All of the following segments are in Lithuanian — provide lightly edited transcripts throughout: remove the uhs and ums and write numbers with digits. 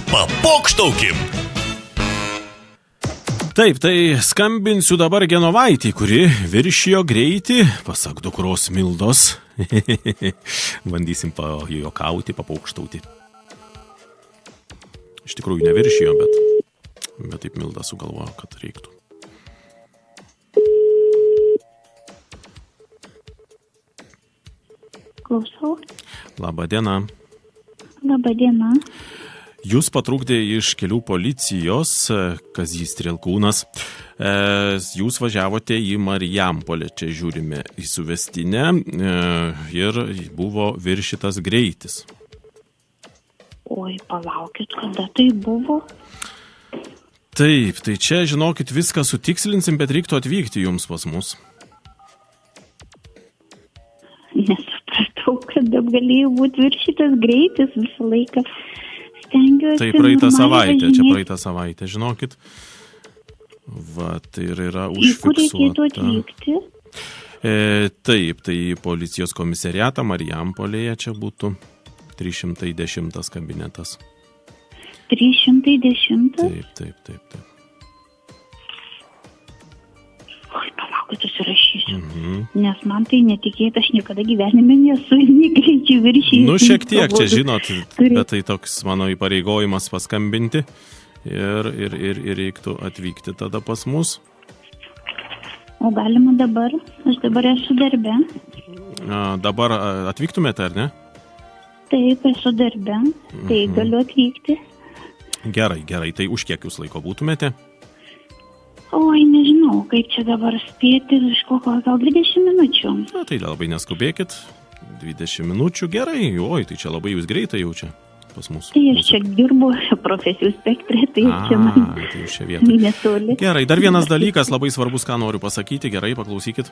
Papokštaukim. Taip, tai skambinsiu dabar Genovaitį, kuri viršijo greitį, pasak dukros Mildos. Bandysim pajuokauti, papokštauti. Iš tikrųjų neviršijo, bet taip Milda sugalvojo, kad reiktų. Klausau. Labą dieną. Labą dieną. Jūs patrukdė iš kelių policijos, Kazys Strielkūnas. Jūs važiavote į Marijampolę, čia žiūrime į suvestinę, ir buvo viršytas greitis. Oi, palaukit, kada tai buvo? Taip, tai čia, žinokit, viską sutikslinsim, bet reiktų atvykti jums pas mus. Nesupratau, kada galėjo būti viršytas greitis visą laiką. Stengiuosi. Tai praeitą savaitę, čia praeitą savaitę, žinokit. Va, tai yra užfiksuota. Į kur reikėtų atvykti? Taip, tai policijos komisariatą Marijampolėje čia būtų 310 kabinetas. 310? Taip. Oi, palaukit, užsirašysiu. Nes man tai netikėta, aš niekada gyvenime nesu negreičiai viršysiu. Nu, šiek tiek čia, žinot, bet tai toks mano įpareigojimas paskambinti ir reiktų atvykti tada pas mus. O galima dabar? Aš dabar esu darbe. Dabar atvyktumėte, ar ne? Taip, esu darbe. Tai galiu atvykti. Gerai. Tai už kiek jūs laiko būtumėte? Oi, nežinau, kaip čia dabar spėti, iš kokio gal 20 minučių. Na, tai labai neskubėkit. 20 minučių, gerai. Oi, tai čia labai jūs greitai jau čia pas mus. Tai aš čia dirbu profesijų spektre, tai čia man tai jūs čia vietoj. netoli. Gerai, dar vienas dalykas, labai svarbus, ką noriu pasakyti. Gerai, paklausykit.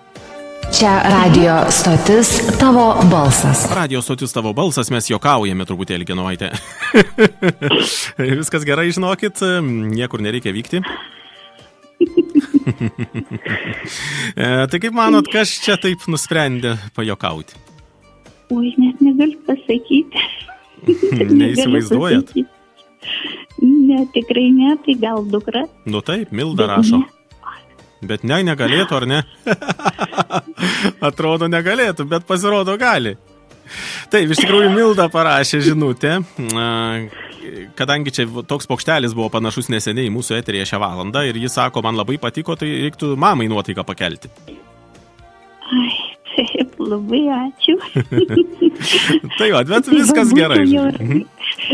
Čia radio stotis Tavo balsas. Radio stotis Tavo balsas, mes juokaujame truputėlį, Genovaitė. Viskas gerai, žinokit, niekur nereikia vykti. Tai kaip manot, kas čia taip nusprendė pajokauti? Oi, net negaliu pasakyti. Neįsivaizduojat? Ne, tikrai ne, tai gal dukra. Nu taip, Milda rašo. Bet negalėtų, ar ne? Atrodo negalėtų, bet pasirodo gali. Taip, iš tikrųjų Milda parašė žinutę, kadangi čia toks paukštelis buvo panašus neseniai mūsų eteryje šią valandą ir jis sako, man labai patiko, tai reiktų mamai nuotaiką pakelti. Ai, taip, labai ačiū. Tai va, bet viskas gerai.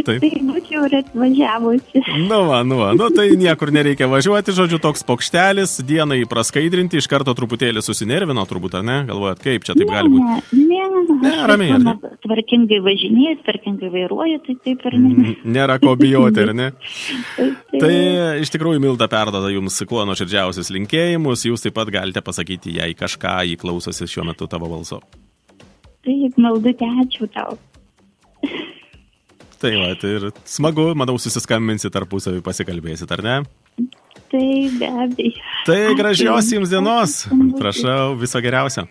Tai būčiau ir atvažiavusi. Nu, tai niekur nereikia važiuoti, žodžiu, toks paukštelis, dienai praskaidrinti, iš karto truputėlį susinervino, turbūt, ar ne? Galvojat, kaip čia taip gali būti? Ne, ramiai, ar ne? Tvarkingai važinėjai, tvarkingai vairuoji, tai taip ir ne. Nėra ko bijoti, ar ne? Tai iš tikrųjų Milda perduoda jums kuo nuoširdžiausius linkėjimus, jūs taip pat galite pasakyti jai kažką, jį klausosi šiuo metu Tavo balso. Taip, Maldute, ačiū tau. Tai va, tai ir smagu, manau, susiskambinsit tarpusavį, pasikalbėsit, ar ne? Tai be abejo. Tai gražios jums dienos. Prašau, viso geriausio.